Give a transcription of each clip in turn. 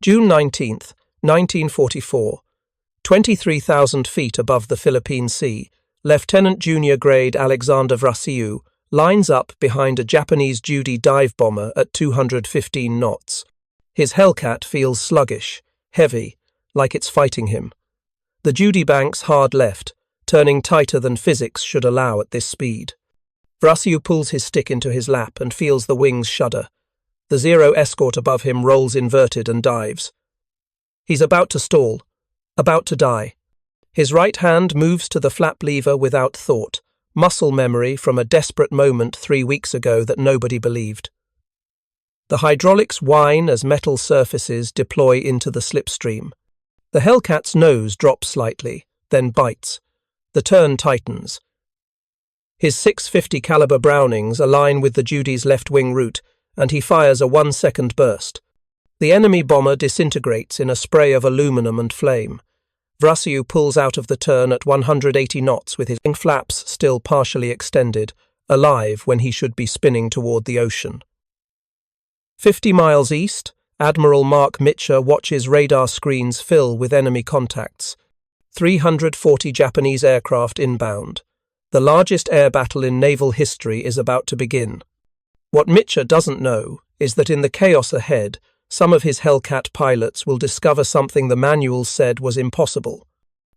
June 19th, 1944. 23,000 feet above the Philippine Sea, Lieutenant Junior Grade Alexander Vraciu lines up behind a Japanese Judy dive bomber at 215 knots. His Hellcat feels sluggish, heavy, like it's fighting him. The Judy banks hard left, turning tighter than physics should allow at this speed. Vraciu pulls his stick into his lap and feels the wings shudder. The Zero escort above him rolls inverted and dives. He's about to stall, about to die. His right hand moves to the flap lever without thought, muscle memory from a desperate moment 3 weeks ago that nobody believed. The hydraulics whine as metal surfaces deploy into the slipstream. The Hellcat's nose drops slightly, then bites. The turn tightens. His .650 caliber Brownings align with the Judy's left wing route, and he fires a 1-second burst. The enemy bomber disintegrates in a spray of aluminum and flame. Vraciu pulls out of the turn at 180 knots with his wing flaps still partially extended, alive when he should be spinning toward the ocean. 50 miles east, Admiral Mark Mitcher watches radar screens fill with enemy contacts. 340 Japanese aircraft inbound. The largest air battle in naval history is about to begin. What Mitcher doesn't know is that in the chaos ahead, some of his Hellcat pilots will discover something the manuals said was impossible.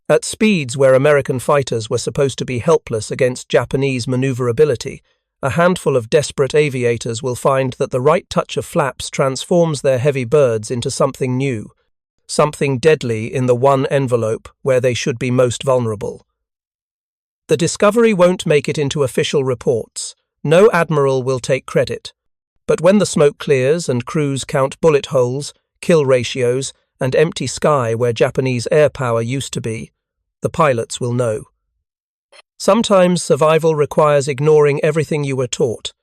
At speeds where American fighters were supposed to be helpless against Japanese maneuverability, a handful of desperate aviators will find that the right touch of flaps transforms their heavy birds into something new, something deadly in the one envelope where they should be most vulnerable. The discovery won't make it into official reports. No admiral will take credit. But when the smoke clears and crews count bullet holes, kill ratios, and empty sky where Japanese air power used to be, the pilots will know. Sometimes survival requires ignoring everything you were taught.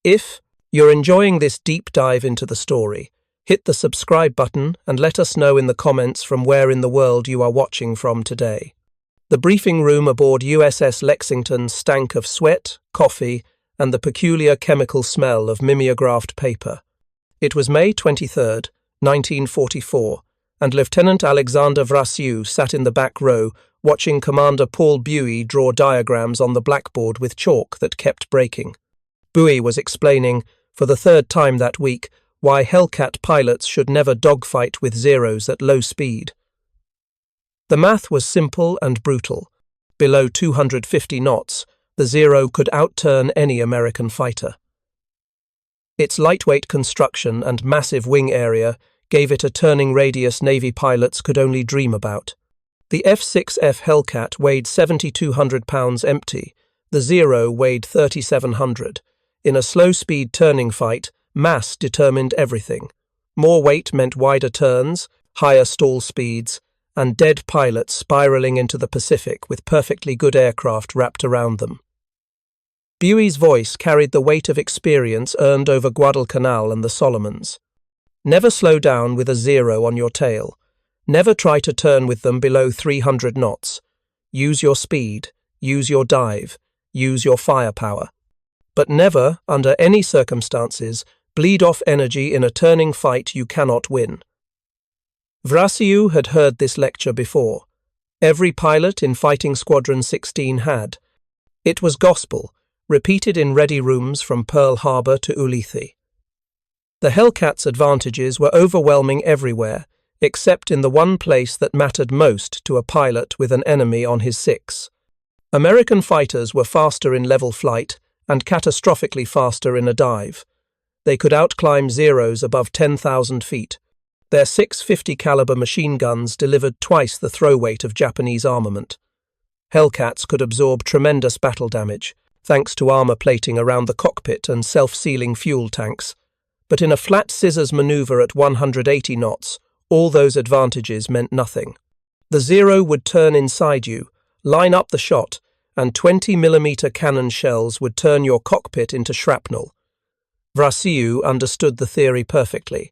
If you're enjoying this deep dive into the story, hit the subscribe button and let us know in the comments from where in the world you are watching from today. The briefing room aboard USS Lexington stank of sweat, coffee, and the peculiar chemical smell of mimeographed paper. It was May 23, 1944, and Lieutenant Alexander Vraciu sat in the back row watching Commander Paul Buey draw diagrams on the blackboard with chalk that kept breaking. Buey was explaining, for the third time that week, why Hellcat pilots should never dogfight with Zeros at low speed. The math was simple and brutal. Below 250 knots, the Zero could outturn any American fighter. Its lightweight construction and massive wing area gave it a turning radius Navy pilots could only dream about. The F-6F Hellcat weighed 7,200 pounds empty. The Zero weighed 3,700. In a slow-speed turning fight, mass determined everything. More weight meant wider turns, higher stall speeds, and dead pilots spiraling into the Pacific with perfectly good aircraft wrapped around them. Buey's voice carried the weight of experience earned over Guadalcanal and the Solomons. Never slow down with a Zero on your tail. Never try to turn with them below 300 knots. Use your speed, use your dive, use your firepower. But never, under any circumstances, bleed off energy in a turning fight you cannot win. Vraciu had heard this lecture before. Every pilot in Fighting Squadron 16 had. It was gospel, repeated in ready rooms from Pearl Harbor to Ulithi. The Hellcat's advantages were overwhelming everywhere, except in the one place that mattered most to a pilot with an enemy on his six. American fighters were faster in level flight and catastrophically faster in a dive. They could outclimb Zeros above 10,000 feet. Their .650 caliber machine guns delivered twice the throw weight of Japanese armament. Hellcats could absorb tremendous battle damage, thanks to armor plating around the cockpit and self-sealing fuel tanks. But in a flat scissors maneuver at 180 knots, all those advantages meant nothing. The Zero would turn inside you, line up the shot, and 20mm cannon shells would turn your cockpit into shrapnel. Vraciu understood the theory perfectly.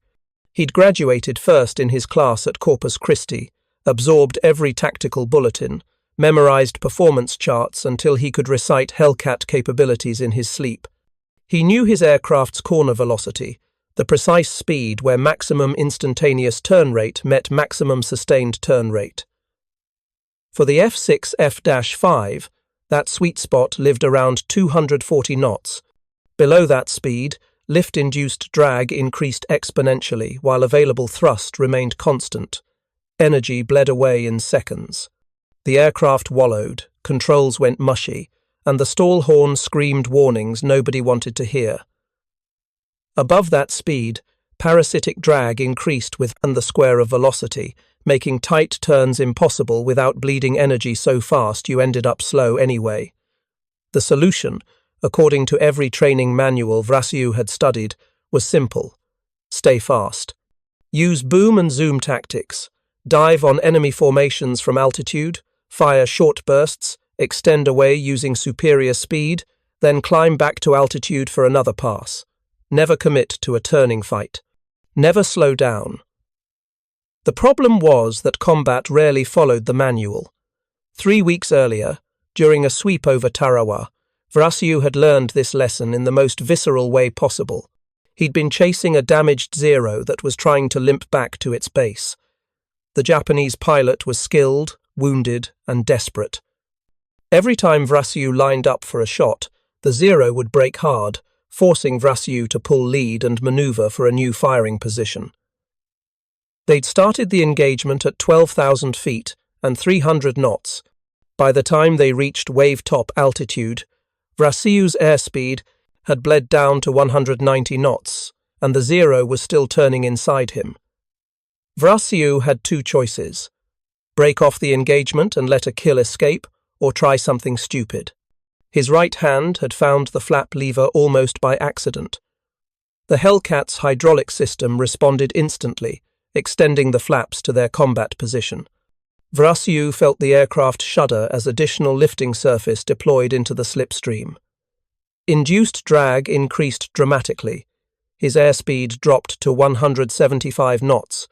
He'd graduated first in his class at Corpus Christi, absorbed every tactical bulletin, memorized performance charts until he could recite Hellcat capabilities in his sleep. He knew his aircraft's corner velocity, the precise speed where maximum instantaneous turn rate met maximum sustained turn rate. For the F6F-5, that sweet spot lived around 240 knots. Below that speed, lift-induced drag increased exponentially while available thrust remained constant. Energy bled away in seconds. The aircraft wallowed, controls went mushy, and the stall horn screamed warnings nobody wanted to hear. Above that speed, parasitic drag increased with the square of velocity, making tight turns impossible without bleeding energy so fast you ended up slow anyway. The solution, according to every training manual Vraciu had studied, was simple. Stay fast. Use boom and zoom tactics. Dive on enemy formations from altitude, fire short bursts, extend away using superior speed, then climb back to altitude for another pass. Never commit to a turning fight. Never slow down. The problem was that combat rarely followed the manual. 3 weeks earlier, during a sweep over Tarawa, Vraciu had learned this lesson in the most visceral way possible. He'd been chasing a damaged Zero that was trying to limp back to its base. The Japanese pilot was skilled, wounded, and desperate. Every time Vraciu lined up for a shot, the Zero would brake hard, forcing Vraciu to pull lead and maneuver for a new firing position. They'd started the engagement at 12,000 feet and 300 knots. By the time they reached wave-top altitude, Vraciu's airspeed had bled down to 190 knots, and the Zero was still turning inside him. Vraciu had two choices: break off the engagement and let a kill escape, or try something stupid. His right hand had found the flap lever almost by accident. The Hellcat's hydraulic system responded instantly, extending the flaps to their combat position. Vraciu felt the aircraft shudder as additional lifting surface deployed into the slipstream. Induced drag increased dramatically. His airspeed dropped to 175 knots,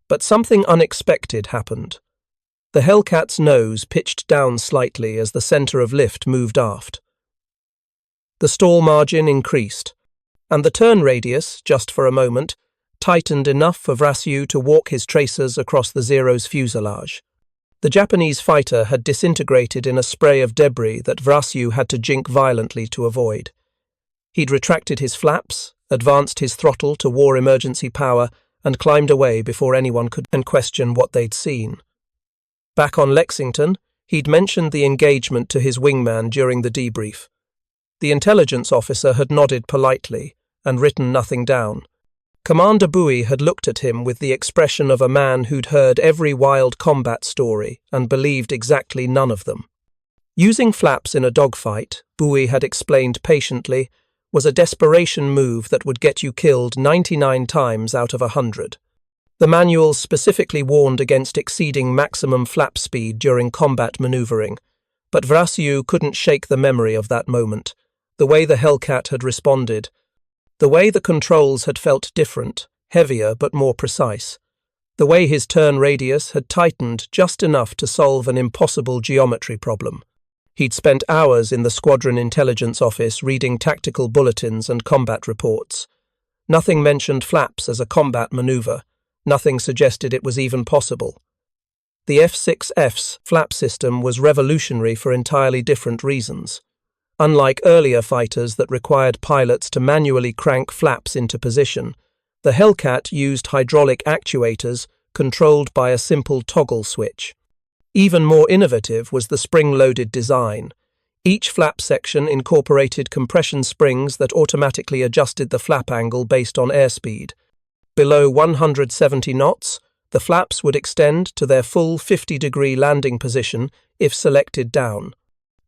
but something unexpected happened. The Hellcat's nose pitched down slightly as the center of lift moved aft. The stall margin increased, and the turn radius, just for a moment, tightened enough for Vraciu to walk his tracers across the Zero's fuselage. The Japanese fighter had disintegrated in a spray of debris that Vraciu had to jink violently to avoid. He'd retracted his flaps, advanced his throttle to war emergency power, and climbed away before anyone could question what they'd seen. Back on Lexington, he'd mentioned the engagement to his wingman during the debrief. The intelligence officer had nodded politely and written nothing down. Commander Bowie had looked at him with the expression of a man who'd heard every wild combat story and believed exactly none of them. Using flaps in a dogfight, Bowie had explained patiently, was a desperation move that would get you killed 99 times out of 100. The manuals specifically warned against exceeding maximum flap speed during combat maneuvering, but Vraciu couldn't shake the memory of that moment, the way the Hellcat had responded, the way the controls had felt different, heavier but more precise, the way his turn radius had tightened just enough to solve an impossible geometry problem. He'd spent hours in the squadron intelligence office reading tactical bulletins and combat reports. Nothing mentioned flaps as a combat maneuver. Nothing suggested it was even possible. The F6F's flap system was revolutionary for entirely different reasons. Unlike earlier fighters that required pilots to manually crank flaps into position, the Hellcat used hydraulic actuators controlled by a simple toggle switch. Even more innovative was the spring-loaded design. Each flap section incorporated compression springs that automatically adjusted the flap angle based on airspeed. Below 170 knots, the flaps would extend to their full 50-degree landing position if selected down.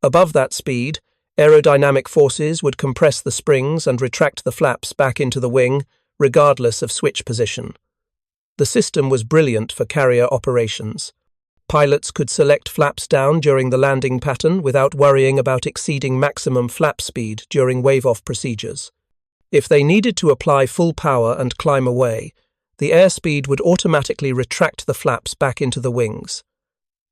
Above that speed, aerodynamic forces would compress the springs and retract the flaps back into the wing, regardless of switch position. The system was brilliant for carrier operations. Pilots could select flaps down during the landing pattern without worrying about exceeding maximum flap speed during wave-off procedures. If they needed to apply full power and climb away, the airspeed would automatically retract the flaps back into the wings.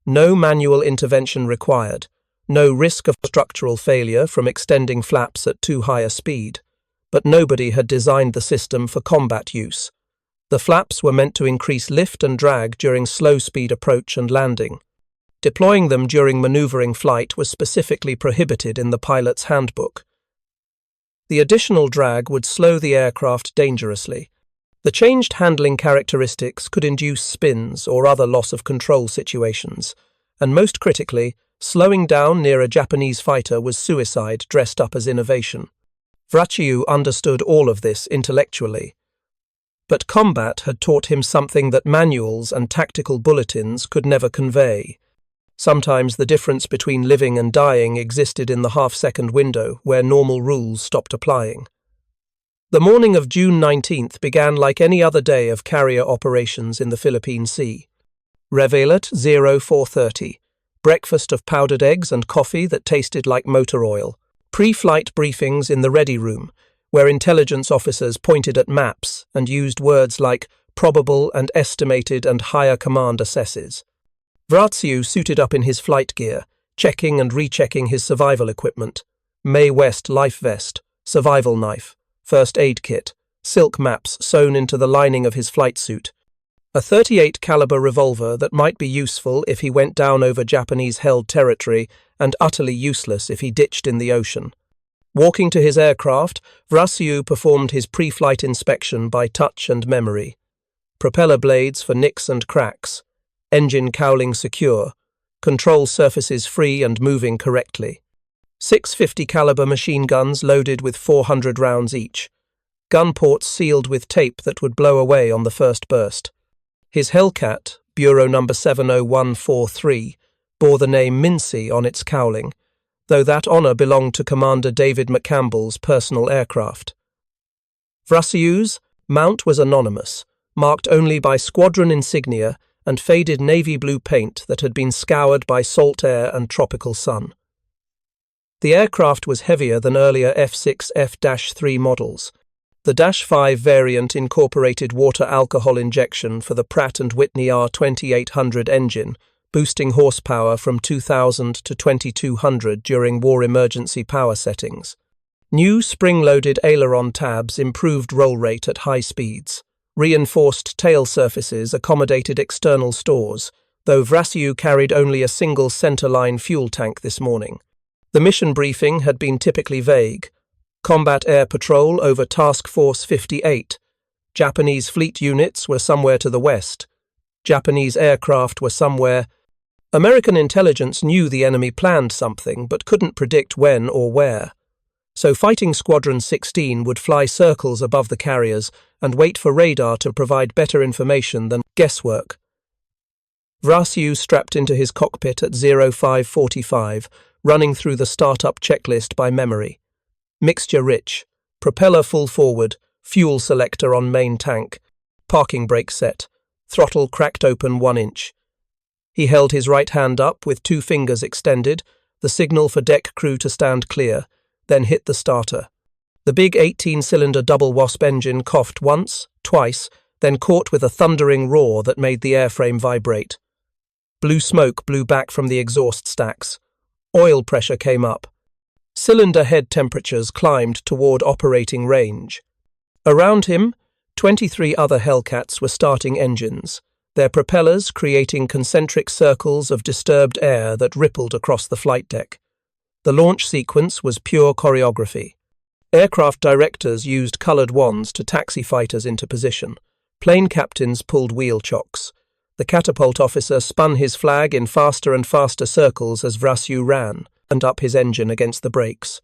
No manual intervention required, no risk of structural failure from extending flaps at too high a speed. but nobody had designed the system for combat use. The flaps were meant to increase lift and drag during slow-speed approach and landing. Deploying them during maneuvering flight was specifically prohibited in the pilot's handbook. The additional drag would slow the aircraft dangerously. The changed handling characteristics could induce spins or other loss of control situations, and most critically, slowing down near a Japanese fighter was suicide dressed up as innovation. Vraciu understood all of this intellectually. But combat had taught him something that manuals and tactical bulletins could never convey. Sometimes the difference between living and dying existed in the half-second window where normal rules stopped applying. The morning of June 19th began like any other day of carrier operations in the Philippine Sea. Reveille at 0430. Breakfast of powdered eggs and coffee that tasted like motor oil. Pre-flight briefings in the ready room, where intelligence officers pointed at maps and used words like probable and estimated and higher command assesses. Vraciu suited up in his flight gear, checking and rechecking his survival equipment. Mae West life vest, survival knife, first aid kit, silk maps sewn into the lining of his flight suit. A .38 caliber revolver that might be useful if he went down over Japanese-held territory and utterly useless if he ditched in the ocean. Walking to his aircraft, Vraciu performed his pre-flight inspection by touch and memory. Propeller blades for nicks and cracks. Engine cowling secure. Control surfaces free and moving correctly. 650 caliber machine guns loaded with 400 rounds each. Gun ports sealed with tape that would blow away on the first burst. His Hellcat, Bureau number 70143, bore the name Mincy on its cowling, though that honour belonged to Commander David McCampbell's personal aircraft. Vraciu's mount was anonymous, marked only by squadron insignia and faded navy blue paint that had been scoured by salt air and tropical sun. The aircraft was heavier than earlier F6 F-3 models. The -5 variant incorporated water alcohol injection for the Pratt & Whitney R2800 engine, boosting horsepower from 2,000 to 2,200 during war emergency power settings. New spring-loaded aileron tabs improved roll rate at high speeds. Reinforced tail surfaces accommodated external stores, though Vraciu carried only a single centerline fuel tank this morning. The mission briefing had been typically vague. Combat air patrol over Task Force 58. Japanese fleet units were somewhere to the west. Japanese aircraft were somewhere. American intelligence knew the enemy planned something but couldn't predict when or where. So Fighting Squadron 16 would fly circles above the carriers and wait for radar to provide better information than guesswork. Vraciu strapped into his cockpit at 0545, running through the startup checklist by memory. Mixture rich, propeller full forward, fuel selector on main tank, parking brake set, throttle cracked open 1 inch. He held his right hand up with 2 fingers extended, the signal for deck crew to stand clear, then hit the starter. The big 18-cylinder double wasp engine coughed once, twice, then caught with a thundering roar that made the airframe vibrate. Blue smoke blew back from the exhaust stacks. Oil pressure came up. Cylinder head temperatures climbed toward operating range. Around him, 23 other Hellcats were starting engines, their propellers creating concentric circles of disturbed air that rippled across the flight deck. The launch sequence was pure choreography. Aircraft directors used coloured wands to taxi fighters into position. Plane captains pulled wheel chocks. The catapult officer spun his flag in faster and faster circles as Vraciu ran, and up his engine against the brakes.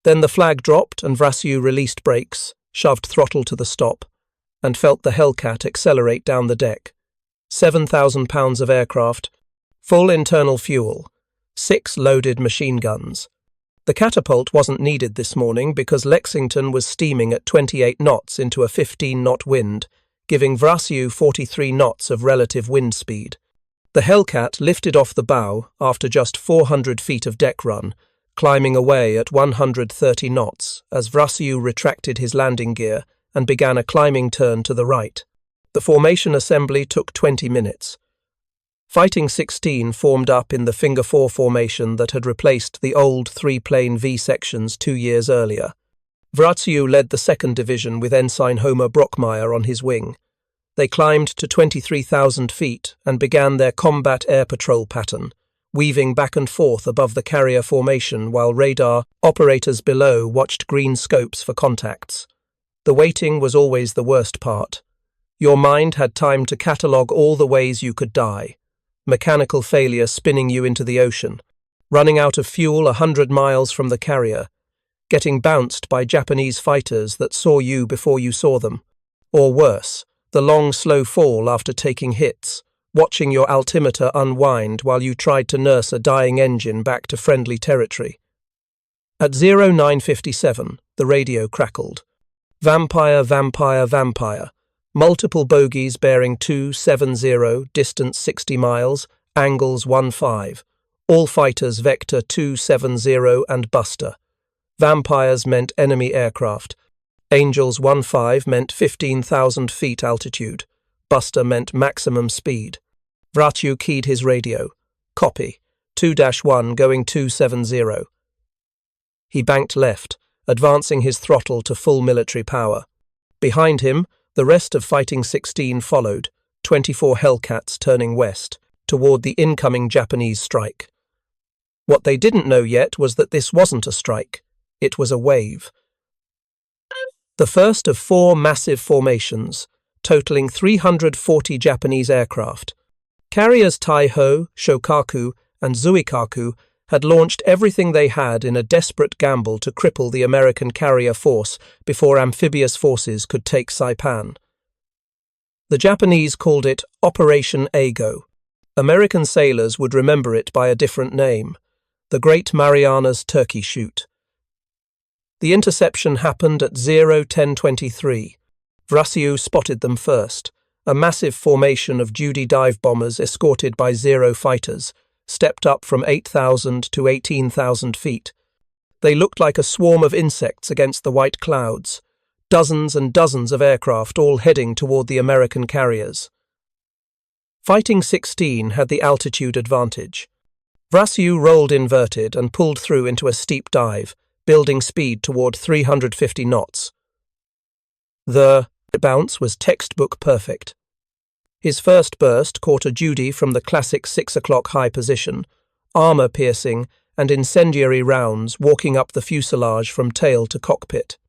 Then the flag dropped and Vraciu released brakes, shoved throttle to the stop, and felt the Hellcat accelerate down the deck. 7,000 pounds of aircraft, full internal fuel, 6 loaded machine guns. The catapult wasn't needed this morning because Lexington was steaming at 28 knots into a 15-knot wind, giving Vraciu 43 knots of relative wind speed. The Hellcat lifted off the bow after just 400 feet of deck run, climbing away at 130 knots as Vraciu retracted his landing gear and began a climbing turn to the right. The formation assembly took 20 minutes. Fighting 16 formed up in the Finger 4 formation that had replaced the old 3-plane V sections 2 years earlier. Vraciu led the 2nd Division with Ensign Homer Brockmeyer on his wing. They climbed to 23,000 feet and began their combat air patrol pattern, weaving back and forth above the carrier formation while radar operators below watched green scopes for contacts. The waiting was always the worst part. Your mind had time to catalogue all the ways you could die. Mechanical failure spinning you into the ocean, running out of fuel 100 miles from the carrier, getting bounced by Japanese fighters that saw you before you saw them, or worse, the long slow fall after taking hits, watching your altimeter unwind while you tried to nurse a dying engine back to friendly territory. At 0957, the radio crackled. Vampire, vampire, vampire. Multiple bogies bearing 270, distance 60 miles, angles 15. All fighters vector 270 and Buster. Vampires meant enemy aircraft. Angels 15 meant 15,000 feet altitude. Buster meant maximum speed. Vraciu keyed his radio. Copy. 2-1 going 270. He banked left, advancing his throttle to full military power. Behind him, the rest of Fighting 16 followed, 24 Hellcats turning west, toward the incoming Japanese strike. What they didn't know yet was that this wasn't a strike. It was a wave. The first of 4 massive formations, totaling 340 Japanese aircraft. Carriers Taiho, Shokaku, and Zuikaku had launched everything they had in a desperate gamble to cripple the American carrier force before amphibious forces could take Saipan. The Japanese called it Operation Ago. American sailors would remember it by a different name, the Great Marianas Turkey Shoot. The interception happened at 10:23. Vraciu spotted them first, a massive formation of Judy dive bombers escorted by Zero fighters, stepped up from 8,000 to 18,000 feet. They looked like a swarm of insects against the white clouds, dozens and dozens of aircraft all heading toward the American carriers. Fighting 16 had the altitude advantage. Vraciu rolled inverted and pulled through into a steep dive, building speed toward 350 knots. The bounce was textbook perfect. His first burst caught a Judy from the classic 6 o'clock high position, armor-piercing and incendiary rounds walking up the fuselage from tail to cockpit.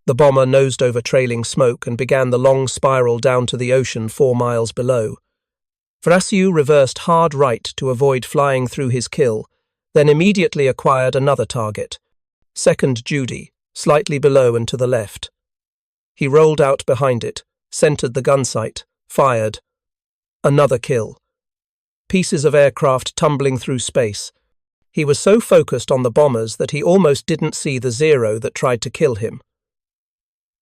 The bomber nosed over trailing smoke and began the long spiral down to the ocean 4 miles below. Vraciu reversed hard right to avoid flying through his kill, then immediately acquired another target, 2nd Judy, slightly below and to the left. He rolled out behind it, centered the gun sight, fired. Another kill. Pieces of aircraft tumbling through space. He was so focused on the bombers that he almost didn't see the Zero that tried to kill him.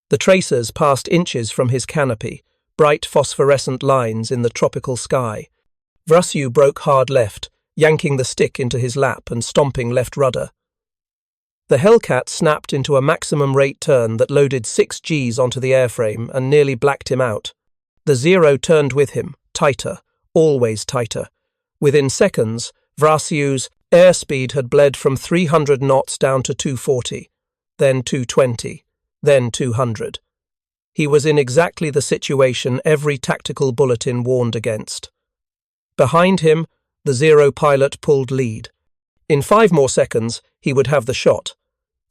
The tracers passed inches from his canopy, bright phosphorescent lines in the tropical sky. Vraciu broke hard left, yanking the stick into his lap and stomping left rudder. The Hellcat snapped into a maximum rate turn that loaded 6 Gs onto the airframe and nearly blacked him out. The Zero turned with him, tighter, always tighter. Within seconds, Vraciu's airspeed had bled from 300 knots down to 240, then 220, then 200. He was in exactly the situation every tactical bulletin warned against. Behind him, the Zero pilot pulled lead. In 5 more seconds, he would have the shot.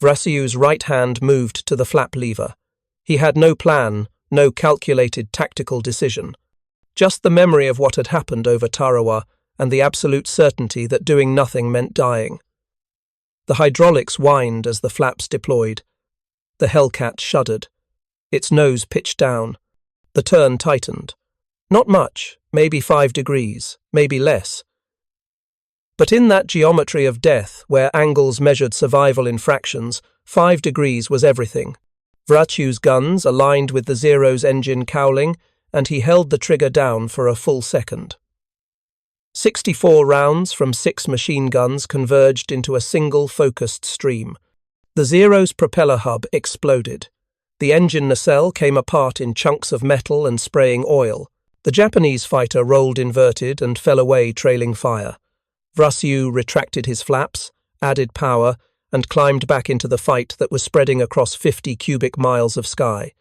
Vraciu's right hand moved to the flap lever. He had no plan, no calculated tactical decision. Just the memory of what had happened over Tarawa and the absolute certainty that doing nothing meant dying. The hydraulics whined as the flaps deployed. The Hellcat shuddered. Its nose pitched down. The turn tightened. Not much, maybe 5 degrees, maybe less. But in that geometry of death, where angles measured survival in fractions, 5 degrees was everything. Vraciu's guns aligned with the Zero's engine cowling, and he held the trigger down for a full second. 64 rounds from 6 machine guns converged into a single focused stream. The Zero's propeller hub exploded. The engine nacelle came apart in chunks of metal and spraying oil. The Japanese fighter rolled inverted and fell away trailing fire. Vraciu retracted his flaps, added power, and climbed back into the fight that was spreading across 50 cubic miles of sky.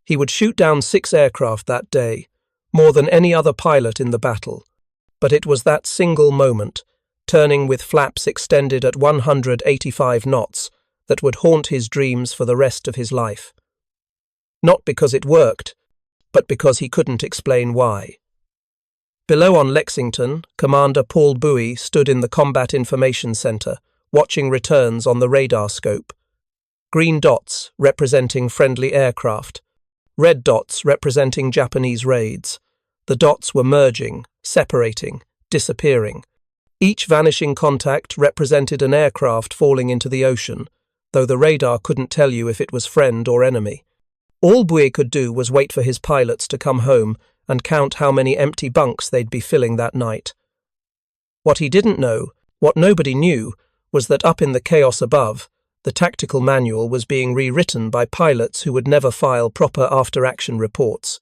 He would shoot down 6 aircraft that day, more than any other pilot in the battle. But it was that single moment, turning with flaps extended at 185 knots, that would haunt his dreams for the rest of his life. Not because it worked, but because he couldn't explain why. Below on Lexington, Commander Paul Bowie stood in the Combat Information Center, watching returns on the radar scope. Green dots representing friendly aircraft, red dots representing Japanese raids. The dots were merging, separating, disappearing. Each vanishing contact represented an aircraft falling into the ocean, though the radar couldn't tell you if it was friend or enemy. All Bowie could do was wait for his pilots to come home and count how many empty bunks they'd be filling that night. What he didn't know, what nobody knew, was that up in the chaos above, the tactical manual was being rewritten by pilots who would never file proper after-action reports.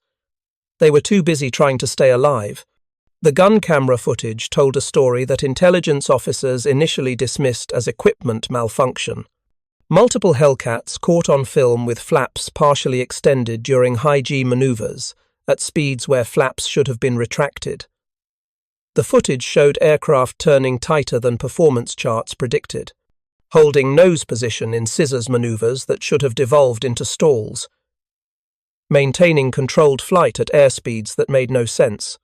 They were too busy trying to stay alive. The gun camera footage told a story that intelligence officers initially dismissed as equipment malfunction. Multiple Hellcats caught on film with flaps partially extended during high-G maneuvers, at speeds where flaps should have been retracted. The footage showed aircraft turning tighter than performance charts predicted, holding nose position in scissors maneuvers that should have devolved into stalls, maintaining controlled flight at airspeeds that made no sense.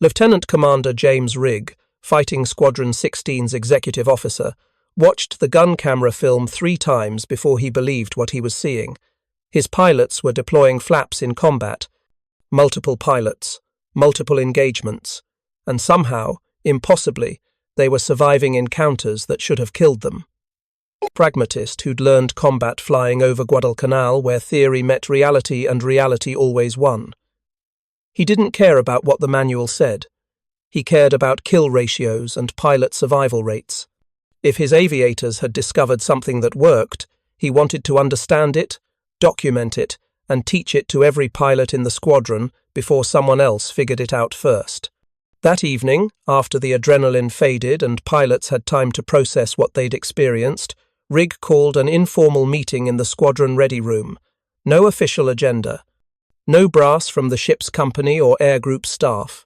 Lieutenant Commander James Rigg, Fighting Squadron 16's executive officer, watched the gun camera film 3 times before he believed what he was seeing. His pilots were deploying flaps in combat, multiple pilots, multiple engagements, and somehow, impossibly, they were surviving encounters that should have killed them. Pragmatist who'd learned combat flying over Guadalcanal where theory met reality and reality always won. He didn't care about what the manual said. He cared about kill ratios and pilot survival rates. If his aviators had discovered something that worked, he wanted to understand it, document it, and teach it to every pilot in the squadron before someone else figured it out first. That evening, after the adrenaline faded and pilots had time to process what they'd experienced, Rigg called an informal meeting in the squadron ready room. No official agenda. No brass from the ship's company or air group staff.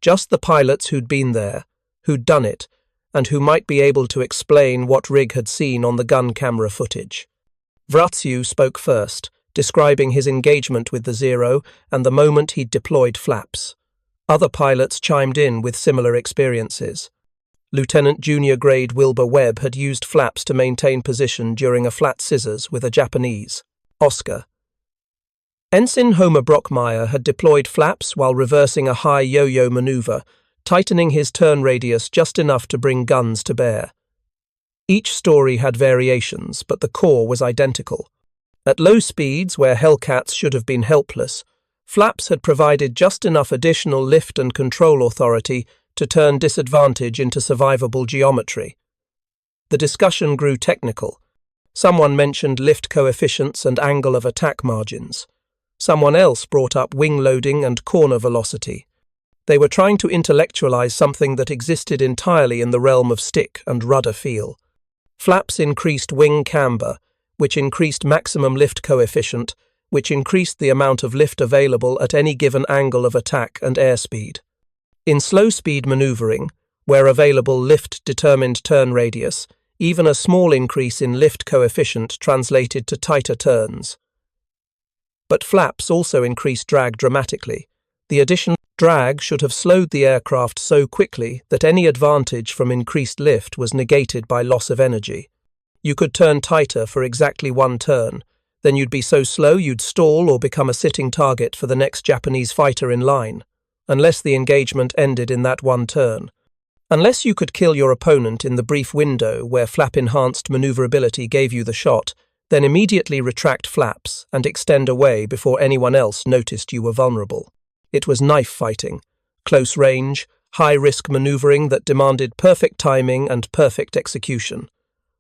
Just the pilots who'd been there, who'd done it, and who might be able to explain what Rigg had seen on the gun camera footage. Vraciu spoke first, describing his engagement with the Zero and the moment he'd deployed flaps. Other pilots chimed in with similar experiences. Lieutenant Junior Grade Wilbur Webb had used flaps to maintain position during a flat scissors with a Japanese, Oscar. Ensign Homer Brockmeyer had deployed flaps while reversing a high yo-yo maneuver, tightening his turn radius just enough to bring guns to bear. Each story had variations, but the core was identical. At low speeds, where Hellcats should have been helpless, flaps had provided just enough additional lift and control authority to turn disadvantage into survivable geometry. The discussion grew technical. Someone mentioned lift coefficients and angle of attack margins. Someone else brought up wing loading and corner velocity. They were trying to intellectualize something that existed entirely in the realm of stick and rudder feel. Flaps increased wing camber, which increased maximum lift coefficient, which increased the amount of lift available at any given angle of attack and airspeed. In slow-speed maneuvering, where available lift determined turn radius, even a small increase in lift coefficient translated to tighter turns. But flaps also increased drag dramatically. The additional drag should have slowed the aircraft so quickly that any advantage from increased lift was negated by loss of energy. You could turn tighter for exactly 1 turn, then you'd be so slow you'd stall or become a sitting target for the next Japanese fighter in line, unless the engagement ended in that 1 turn. Unless you could kill your opponent in the brief window where flap-enhanced maneuverability gave you the shot, then immediately retract flaps and extend away before anyone else noticed you were vulnerable. It was knife fighting, close range, high-risk maneuvering that demanded perfect timing and perfect execution.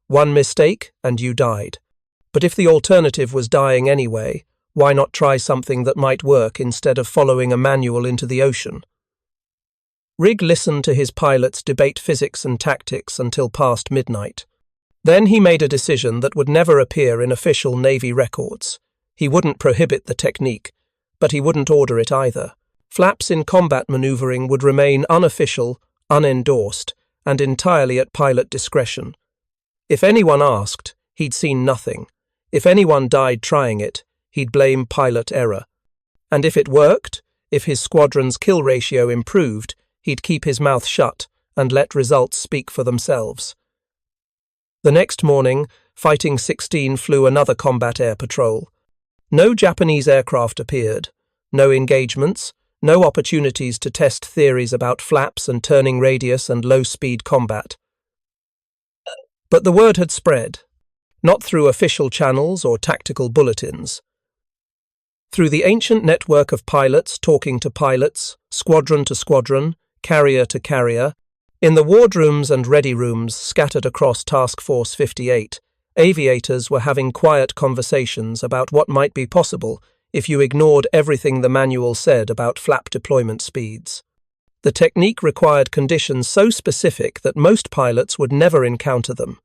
1 mistake and you died. But if the alternative was dying anyway, why not try something that might work instead of following a manual into the ocean? Rigg listened to his pilots debate physics and tactics until past midnight. Then he made a decision that would never appear in official Navy records. He wouldn't prohibit the technique, but he wouldn't order it either. Flaps in combat maneuvering would remain unofficial, unendorsed, and entirely at pilot discretion. If anyone asked, he'd seen nothing. If anyone died trying it, he'd blame pilot error. And if it worked, if his squadron's kill ratio improved, he'd keep his mouth shut and let results speak for themselves. The next morning, Fighting 16 flew another combat air patrol. No Japanese aircraft appeared, no engagements, no opportunities to test theories about flaps and turning radius and low-speed combat. But the word had spread, not through official channels or tactical bulletins. Through the ancient network of pilots talking to pilots, squadron to squadron, carrier to carrier, in the wardrooms and ready rooms scattered across Task Force 58, aviators were having quiet conversations about what might be possible if you ignored everything the manual said about flap deployment speeds. The technique required conditions so specific that most pilots would never encounter them.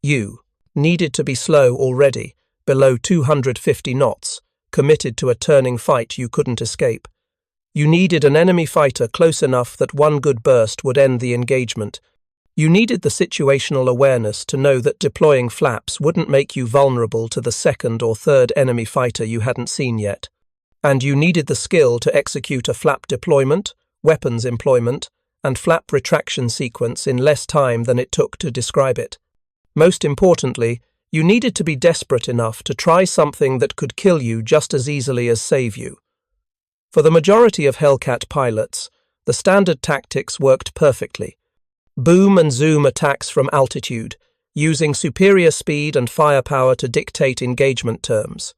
You needed to be slow already, below 250 knots, committed to a turning fight you couldn't escape. You needed an enemy fighter close enough that one good burst would end the engagement. You needed the situational awareness to know that deploying flaps wouldn't make you vulnerable to the second or third enemy fighter you hadn't seen yet. And you needed the skill to execute a flap deployment, weapons employment, and flap retraction sequence in less time than it took to describe it. Most importantly, you needed to be desperate enough to try something that could kill you just as easily as save you. For the majority of Hellcat pilots, the standard tactics worked perfectly. Boom and zoom attacks from altitude, using superior speed and firepower to dictate engagement terms.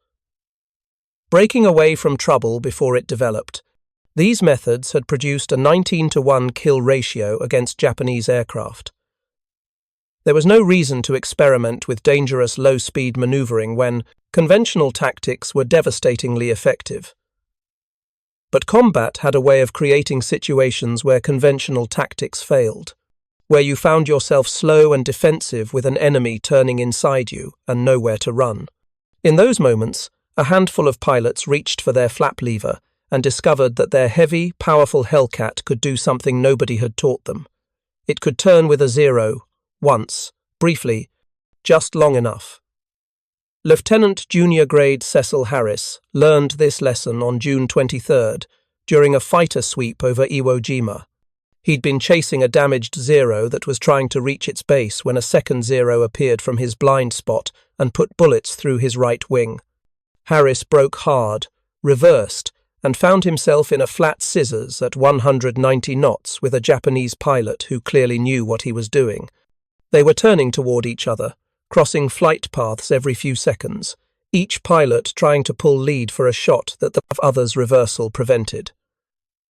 Breaking away from trouble before it developed, these methods had produced a 19-to-1 kill ratio against Japanese aircraft. There was no reason to experiment with dangerous low-speed maneuvering when conventional tactics were devastatingly effective. But combat had a way of creating situations where conventional tactics failed, where you found yourself slow and defensive with an enemy turning inside you and nowhere to run. In those moments, a handful of pilots reached for their flap lever and discovered that their heavy, powerful Hellcat could do something nobody had taught them. It could turn with a zero, once, briefly, just long enough. Lieutenant Junior Grade Cecil Harris learned this lesson on June 23rd during a fighter sweep over Iwo Jima. He'd been chasing a damaged Zero that was trying to reach its base when a second Zero appeared from his blind spot and put bullets through his right wing. Harris broke hard, reversed, and found himself in a flat scissors at 190 knots with a Japanese pilot who clearly knew what he was doing. They were turning toward each other, crossing flight paths every few seconds, each pilot trying to pull lead for a shot that the other's reversal prevented.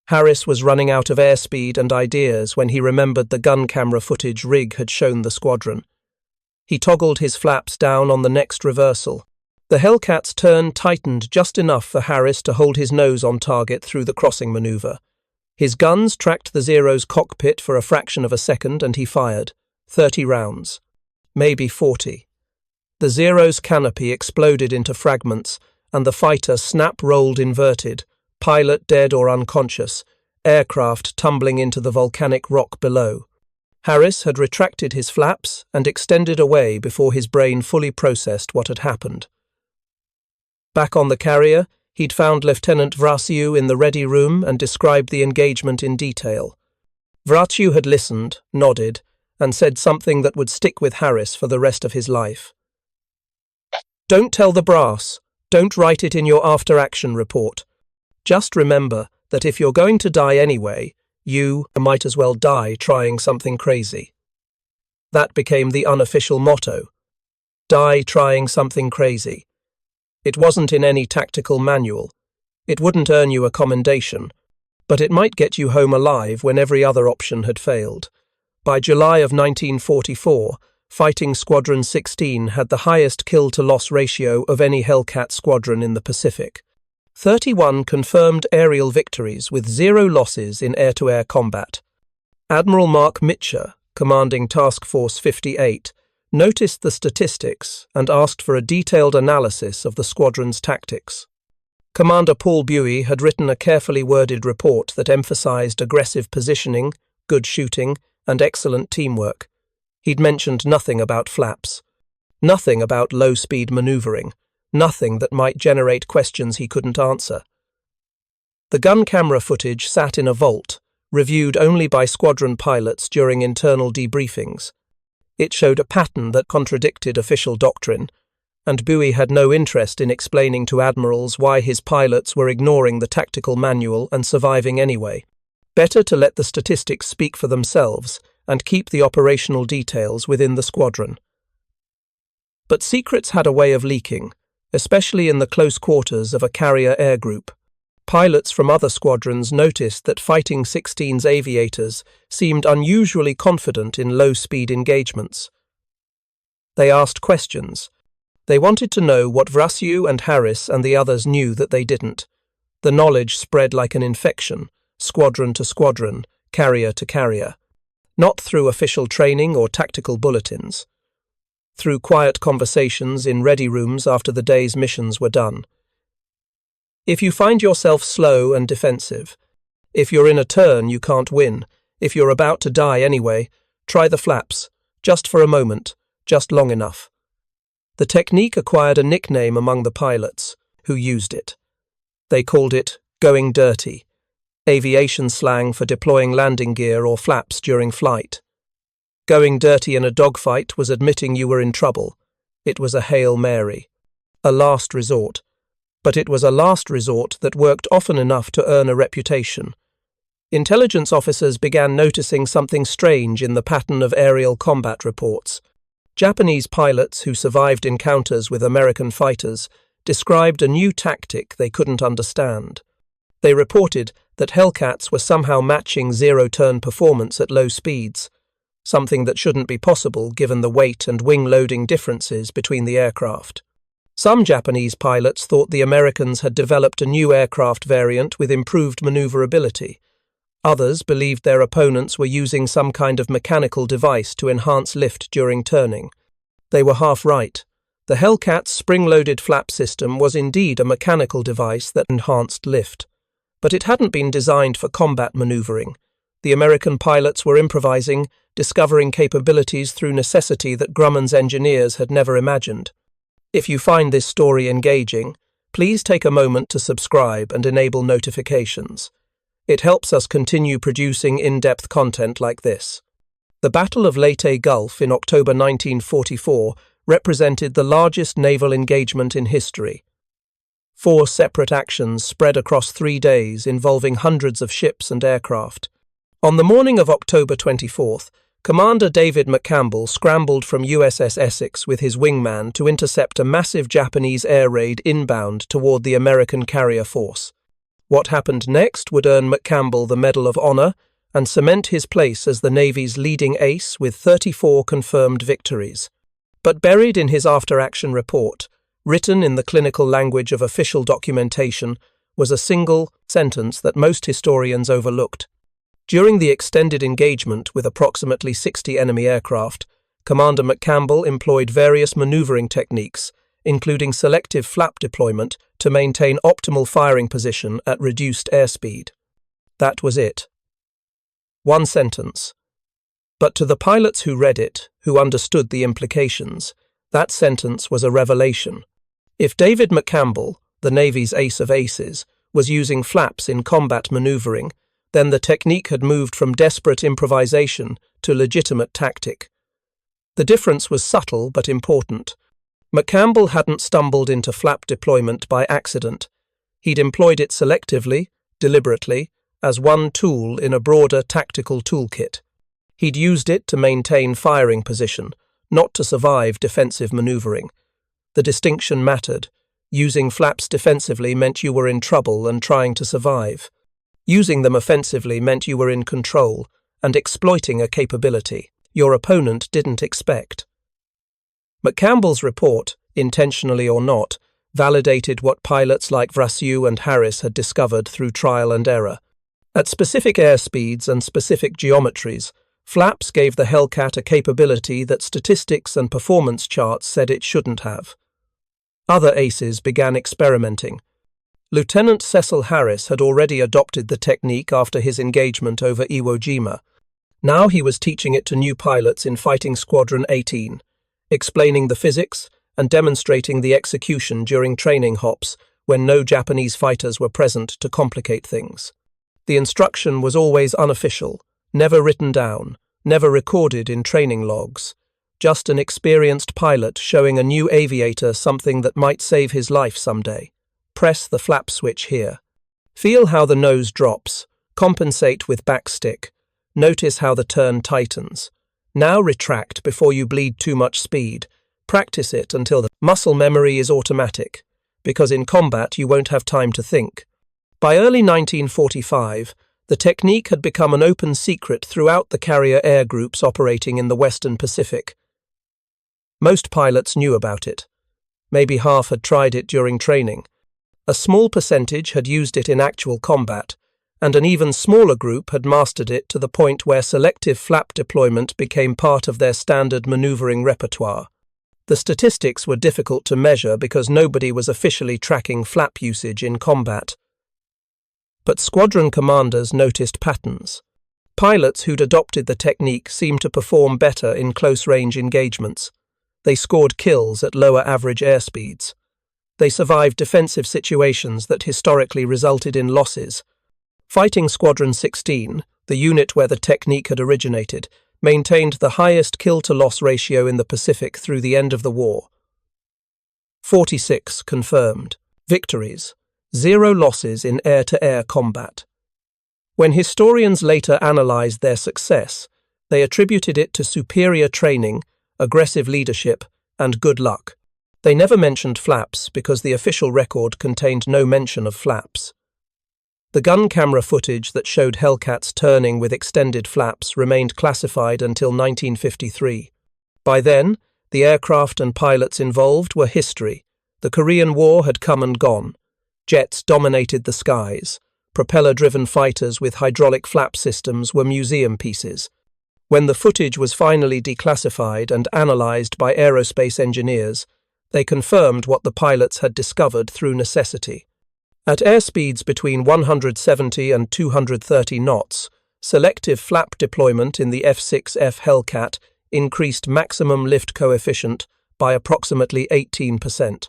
Harris was running out of airspeed and ideas when he remembered the gun camera footage Rig had shown the squadron. He toggled his flaps down on the next reversal. The Hellcat's turn tightened just enough for Harris to hold his nose on target through the crossing maneuver. His guns tracked the Zero's cockpit for a fraction of a second and he fired. 30 rounds. Maybe 40. The Zero's canopy exploded into fragments, and the fighter snap-rolled inverted, pilot dead or unconscious, aircraft tumbling into the volcanic rock below. Harris had retracted his flaps and extended away before his brain fully processed what had happened. Back on the carrier, he'd found Lieutenant Vraciu in the ready room and described the engagement in detail. Vraciu had listened, nodded, and said something that would stick with Harris for the rest of his life. Don't tell the brass. Don't write it in your after-action report. Just remember that if you're going to die anyway, you might as well die trying something crazy. That became the unofficial motto. Die trying something crazy. It wasn't in any tactical manual. It wouldn't earn you a commendation, but it might get you home alive when every other option had failed. By July of 1944, Fighting Squadron 16 had the highest kill-to-loss ratio of any Hellcat squadron in the Pacific. 31 confirmed aerial victories with 0 losses in air-to-air combat. Admiral Mark Mitcher, commanding Task Force 58, noticed the statistics and asked for a detailed analysis of the squadron's tactics. Commander Paul Buey had written a carefully worded report that emphasized aggressive positioning, good shooting, and excellent teamwork. He'd mentioned nothing about flaps, nothing about low-speed maneuvering, nothing that might generate questions he couldn't answer. The gun camera footage sat in a vault, reviewed only by squadron pilots during internal debriefings. It showed a pattern that contradicted official doctrine, and Buey had no interest in explaining to admirals why his pilots were ignoring the tactical manual and surviving anyway. Better to let the statistics speak for themselves and keep the operational details within the squadron. But secrets had a way of leaking, especially in the close quarters of a carrier air group. Pilots from other squadrons noticed that Fighting 16's aviators seemed unusually confident in low-speed engagements. They asked questions. They wanted to know what Vraciu and Harris and the others knew that they didn't. The knowledge spread like an infection, squadron to squadron, carrier to carrier. Not through official training or tactical bulletins. Through quiet conversations in ready rooms after the day's missions were done. If you find yourself slow and defensive, if you're in a turn you can't win, if you're about to die anyway, try the flaps, just for a moment, just long enough. The technique acquired a nickname among the pilots who used it. They called it going dirty, aviation slang for deploying landing gear or flaps during flight. Going dirty in a dogfight was admitting you were in trouble. It was a Hail Mary, a last resort. But it was a last resort that worked often enough to earn a reputation. Intelligence officers began noticing something strange in the pattern of aerial combat reports. Japanese pilots who survived encounters with American fighters described a new tactic they couldn't understand. They reported that Hellcats were somehow matching zero-turn performance at low speeds, something that shouldn't be possible given the weight and wing loading differences between the aircraft. Some Japanese pilots thought the Americans had developed a new aircraft variant with improved maneuverability. Others believed their opponents were using some kind of mechanical device to enhance lift during turning. They were half right. The Hellcat's spring-loaded flap system was indeed a mechanical device that enhanced lift. But it hadn't been designed for combat maneuvering. The American pilots were improvising, discovering capabilities through necessity that Grumman's engineers had never imagined. If you find this story engaging, please take a moment to subscribe and enable notifications. It helps us continue producing in-depth content like this. The Battle of Leyte Gulf in October 1944 represented the largest naval engagement in history. 4 separate actions spread across 3 days involving hundreds of ships and aircraft. On the morning of October 24th, Commander David McCampbell scrambled from USS Essex with his wingman to intercept a massive Japanese air raid inbound toward the American carrier force. What happened next would earn McCampbell the Medal of Honor and cement his place as the Navy's leading ace with 34 confirmed victories. But buried in his after-action report, written in the clinical language of official documentation, was a single sentence that most historians overlooked. During the extended engagement with approximately 60 enemy aircraft, Commander McCampbell employed various maneuvering techniques, including selective flap deployment to maintain optimal firing position at reduced airspeed. That was it. One sentence. But to the pilots who read it, who understood the implications, that sentence was a revelation. If David McCampbell, the Navy's ace of aces, was using flaps in combat maneuvering, then the technique had moved from desperate improvisation to legitimate tactic. The difference was subtle but important. McCampbell hadn't stumbled into flap deployment by accident. He'd employed it selectively, deliberately, as one tool in a broader tactical toolkit. He'd used it to maintain firing position, not to survive defensive maneuvering. The distinction mattered. Using flaps defensively meant you were in trouble and trying to survive. Using them offensively meant you were in control and exploiting a capability your opponent didn't expect. McCampbell's report, intentionally or not, validated what pilots like Vraciu and Harris had discovered through trial and error. At specific airspeeds and specific geometries, Flaps gave the Hellcat a capability that statistics and performance charts said it shouldn't have. Other aces began experimenting. Lieutenant Cecil Harris had already adopted the technique after his engagement over Iwo Jima. Now he was teaching it to new pilots in Fighting Squadron 18, explaining the physics and demonstrating the execution during training hops when no Japanese fighters were present to complicate things. The instruction was always unofficial, never written down, never recorded in training logs. Just an experienced pilot showing a new aviator something that might save his life someday. Press the flap switch here. Feel how the nose drops. Compensate with backstick. Notice how the turn tightens. Now retract before you bleed too much speed. Practice it until the muscle memory is automatic, because in combat you won't have time to think. By early 1945, the technique had become an open secret throughout the carrier air groups operating in the Western Pacific. Most pilots knew about it. Maybe half had tried it during training. A small percentage had used it in actual combat, and an even smaller group had mastered it to the point where selective flap deployment became part of their standard maneuvering repertoire. The statistics were difficult to measure because nobody was officially tracking flap usage in combat. But squadron commanders noticed patterns. Pilots who'd adopted the technique seemed to perform better in close-range engagements. They scored kills at lower average airspeeds. They survived defensive situations that historically resulted in losses. Fighting Squadron 16, the unit where the technique had originated, maintained the highest kill-to-loss ratio in the Pacific through the end of the war. 46 confirmed. Victories. 0 losses in air-to-air combat. When historians later analyzed their success, they attributed it to superior training, aggressive leadership, and good luck. They never mentioned flaps because the official record contained no mention of flaps. The gun camera footage that showed Hellcats turning with extended flaps remained classified until 1953. By then, the aircraft and pilots involved were history. The Korean War had come and gone. Jets dominated the skies. Propeller-driven fighters with hydraulic flap systems were museum pieces. When the footage was finally declassified and analyzed by aerospace engineers, they confirmed what the pilots had discovered through necessity. At airspeeds between 170 and 230 knots, selective flap deployment in the F-6F Hellcat increased maximum lift coefficient by approximately 18%.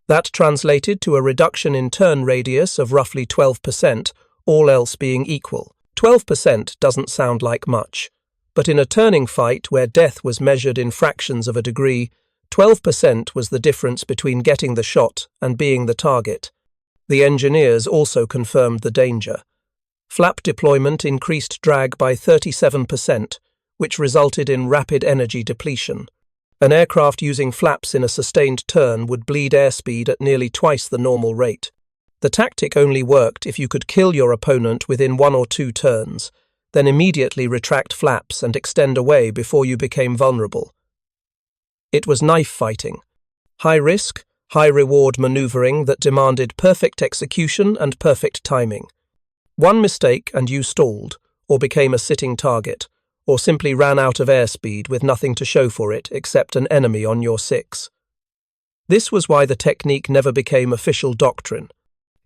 That translated to a reduction in turn radius of roughly 12%, all else being equal. 12% doesn't sound like much, but in a turning fight where death was measured in fractions of a degree, 12% was the difference between getting the shot and being the target. The engineers also confirmed the danger. Flap deployment increased drag by 37%, which resulted in rapid energy depletion. An aircraft using flaps in a sustained turn would bleed airspeed at nearly twice the normal rate. The tactic only worked if you could kill your opponent within 1 or 2 turns, then immediately retract flaps and extend away before you became vulnerable. It was knife fighting. High risk, high reward maneuvering that demanded perfect execution and perfect timing. One mistake and you stalled, or became a sitting target, or simply ran out of airspeed with nothing to show for it except an enemy on your 6. This was why the technique never became official doctrine.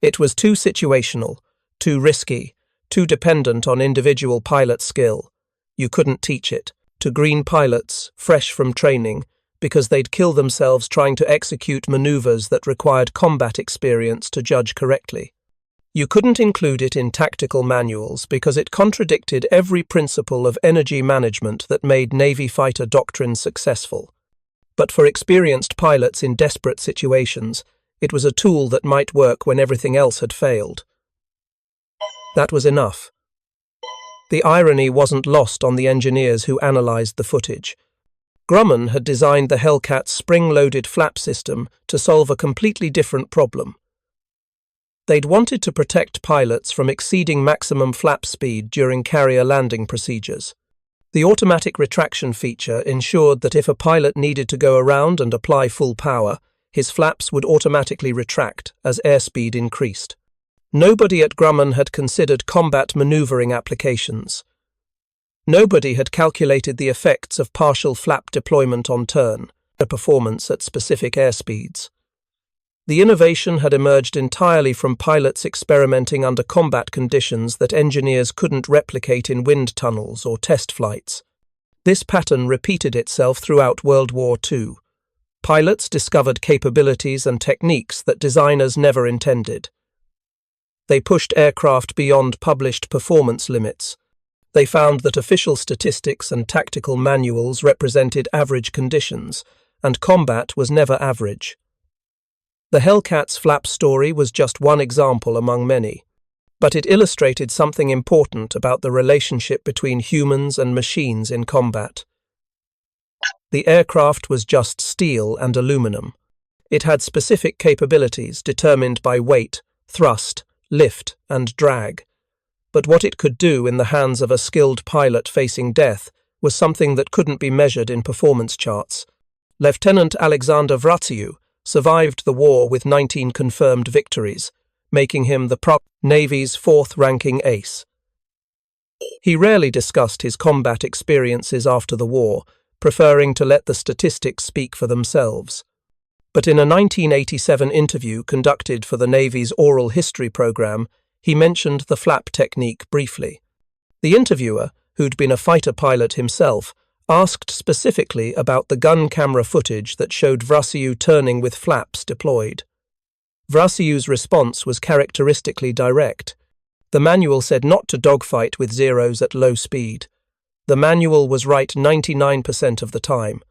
It was too situational, too risky, too dependent on individual pilot skill. You couldn't teach it to green pilots, fresh from training, because they'd kill themselves trying to execute maneuvers that required combat experience to judge correctly. You couldn't include it in tactical manuals because it contradicted every principle of energy management that made Navy fighter doctrine successful. But for experienced pilots in desperate situations, it was a tool that might work when everything else had failed. That was enough. The irony wasn't lost on the engineers who analyzed the footage. Grumman had designed the Hellcat's spring-loaded flap system to solve a completely different problem. They'd wanted to protect pilots from exceeding maximum flap speed during carrier landing procedures. The automatic retraction feature ensured that if a pilot needed to go around and apply full power, his flaps would automatically retract as airspeed increased. Nobody at Grumman had considered combat maneuvering applications. Nobody had calculated the effects of partial flap deployment on turn, a performance at specific airspeeds. The innovation had emerged entirely from pilots experimenting under combat conditions that engineers couldn't replicate in wind tunnels or test flights. This pattern repeated itself throughout World War II. Pilots discovered capabilities and techniques that designers never intended. They pushed aircraft beyond published performance limits. They found that official statistics and tactical manuals represented average conditions, and combat was never average. The Hellcat's flap story was just one example among many, but it illustrated something important about the relationship between humans and machines in combat. The aircraft was just steel and aluminum. It had specific capabilities determined by weight, thrust, lift, and drag. But what it could do in the hands of a skilled pilot facing death was something that couldn't be measured in performance charts. Lieutenant Alexander Vraciu survived the war with 19 confirmed victories, making him the Navy's fourth-ranking ace. He rarely discussed his combat experiences after the war, preferring to let the statistics speak for themselves. But in a 1987 interview conducted for the Navy's oral history program, he mentioned the flap technique briefly. The interviewer, who'd been a fighter pilot himself, asked specifically about the gun camera footage that showed Vraciu turning with flaps deployed. Vraciu's response was characteristically direct. The manual said not to dogfight with zeros at low speed. The manual was right 99% of the time.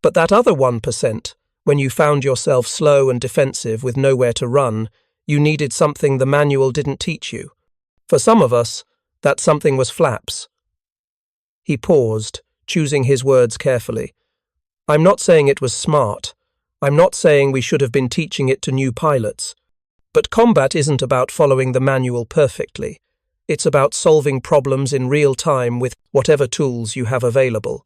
But that other 1%, when you found yourself slow and defensive with nowhere to run, you needed something the manual didn't teach you. For some of us, that something was flaps. He paused, choosing his words carefully. I'm not saying it was smart. I'm not saying we should have been teaching it to new pilots. But combat isn't about following the manual perfectly. It's about solving problems in real time with whatever tools you have available.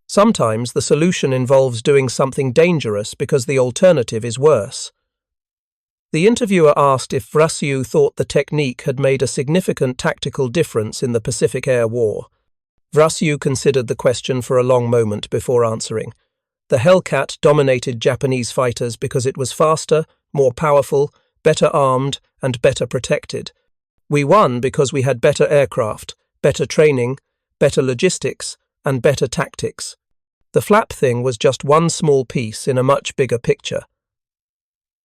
Sometimes the solution involves doing something dangerous because the alternative is worse. The interviewer asked if Vraciu thought the technique had made a significant tactical difference in the Pacific Air War. Vraciu considered the question for a long moment before answering. The Hellcat dominated Japanese fighters because it was faster, more powerful, better armed, and better protected. We won because we had better aircraft, better training, better logistics, and better tactics. The flap thing was just one small piece in a much bigger picture.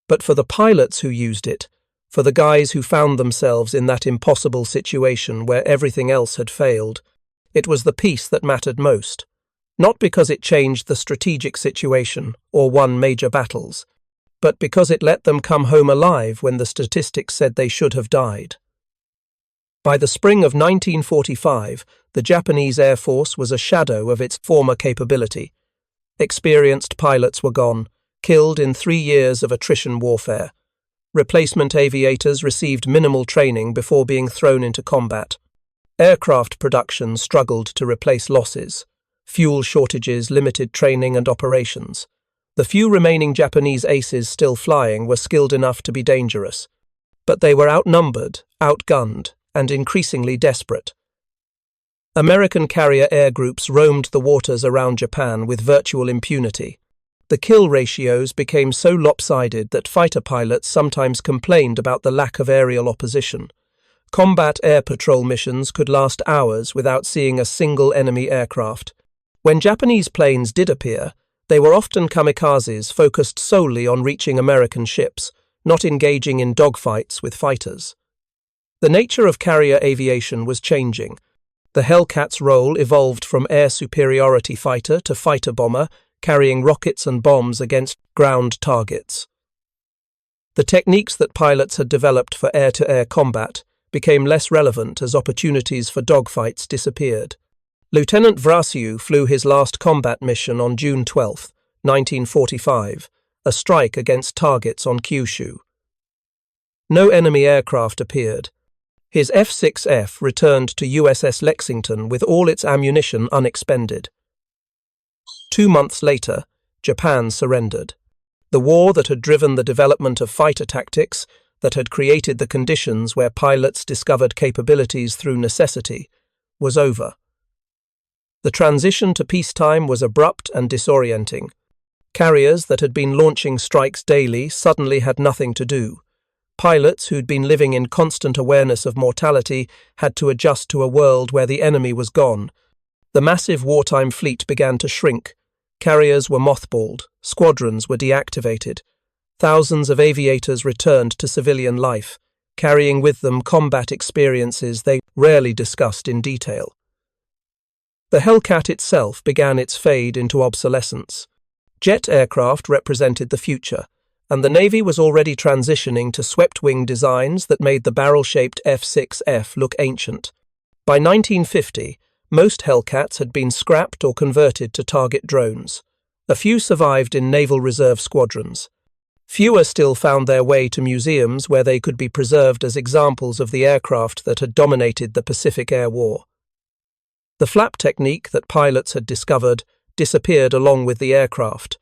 But for the pilots who used it, for the guys who found themselves in that impossible situation where everything else had failed, it was the piece that mattered most. Not because it changed the strategic situation or won major battles, but because it let them come home alive when the statistics said they should have died. By the spring of 1945, the Japanese Air Force was a shadow of its former capability. Experienced pilots were gone, killed in 3 years of attrition warfare. Replacement aviators received minimal training before being thrown into combat. Aircraft production struggled to replace losses. Fuel shortages limited training and operations. The few remaining Japanese aces still flying were skilled enough to be dangerous. But they were outnumbered, outgunned, and increasingly desperate. American carrier air groups roamed the waters around Japan with virtual impunity. The kill ratios became so lopsided that fighter pilots sometimes complained about the lack of aerial opposition. Combat air patrol missions could last hours without seeing a single enemy aircraft. When Japanese planes did appear, they were often kamikazes focused solely on reaching American ships, not engaging in dogfights with fighters. The nature of carrier aviation was changing. The Hellcat's role evolved from air superiority fighter to fighter bomber, carrying rockets and bombs against ground targets. The techniques that pilots had developed for air-to-air combat became less relevant as opportunities for dogfights disappeared. Lieutenant Vraciu flew his last combat mission on June 12, 1945, a strike against targets on Kyushu. No enemy aircraft appeared. His F-6F returned to USS Lexington with all its ammunition unexpended. 2 months later, Japan surrendered. The war that had driven the development of fighter tactics, that had created the conditions where pilots discovered capabilities through necessity, was over. The transition to peacetime was abrupt and disorienting. Carriers that had been launching strikes daily suddenly had nothing to do. Pilots who'd been living in constant awareness of mortality had to adjust to a world where the enemy was gone. The massive wartime fleet began to shrink. Carriers were mothballed, squadrons were deactivated. Thousands of aviators returned to civilian life, carrying with them combat experiences they rarely discussed in detail. The Hellcat itself began its fade into obsolescence. Jet aircraft represented the future, and the Navy was already transitioning to swept-wing designs that made the barrel-shaped F-6F look ancient. By 1950, most Hellcats had been scrapped or converted to target drones. A few survived in Naval Reserve squadrons. Fewer still found their way to museums where they could be preserved as examples of the aircraft that had dominated the Pacific Air War. The flap technique that pilots had discovered disappeared along with the aircraft.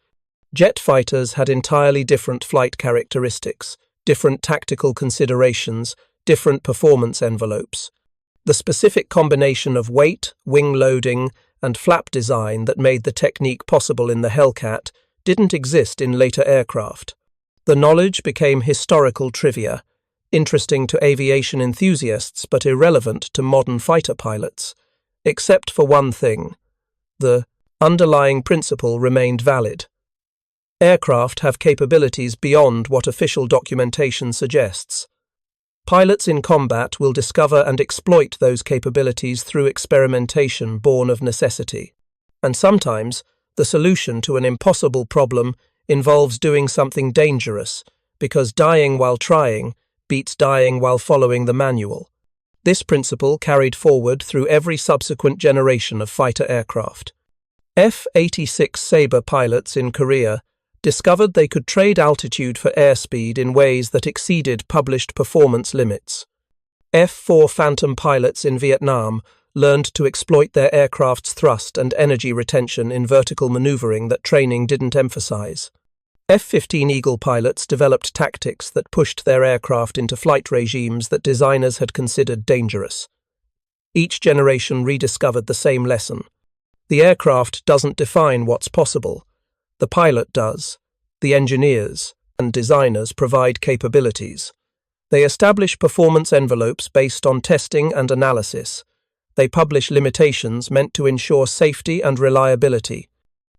Jet fighters had entirely different flight characteristics, different tactical considerations, different performance envelopes. The specific combination of weight, wing loading, and flap design that made the technique possible in the Hellcat didn't exist in later aircraft. The knowledge became historical trivia, interesting to aviation enthusiasts but irrelevant to modern fighter pilots. Except for one thing: the underlying principle remained valid. Aircraft have capabilities beyond what official documentation suggests. Pilots in combat will discover and exploit those capabilities through experimentation born of necessity. And sometimes, the solution to an impossible problem involves doing something dangerous, because dying while trying beats dying while following the manual. This principle carried forward through every subsequent generation of fighter aircraft. F-86 Sabre pilots in Korea discovered they could trade altitude for airspeed in ways that exceeded published performance limits. F-4 Phantom pilots in Vietnam learned to exploit their aircraft's thrust and energy retention in vertical maneuvering that training didn't emphasize. F-15 Eagle pilots developed tactics that pushed their aircraft into flight regimes that designers had considered dangerous. Each generation rediscovered the same lesson. The aircraft doesn't define what's possible. The pilot does. The engineers and designers provide capabilities. They establish performance envelopes based on testing and analysis. They publish limitations meant to ensure safety and reliability.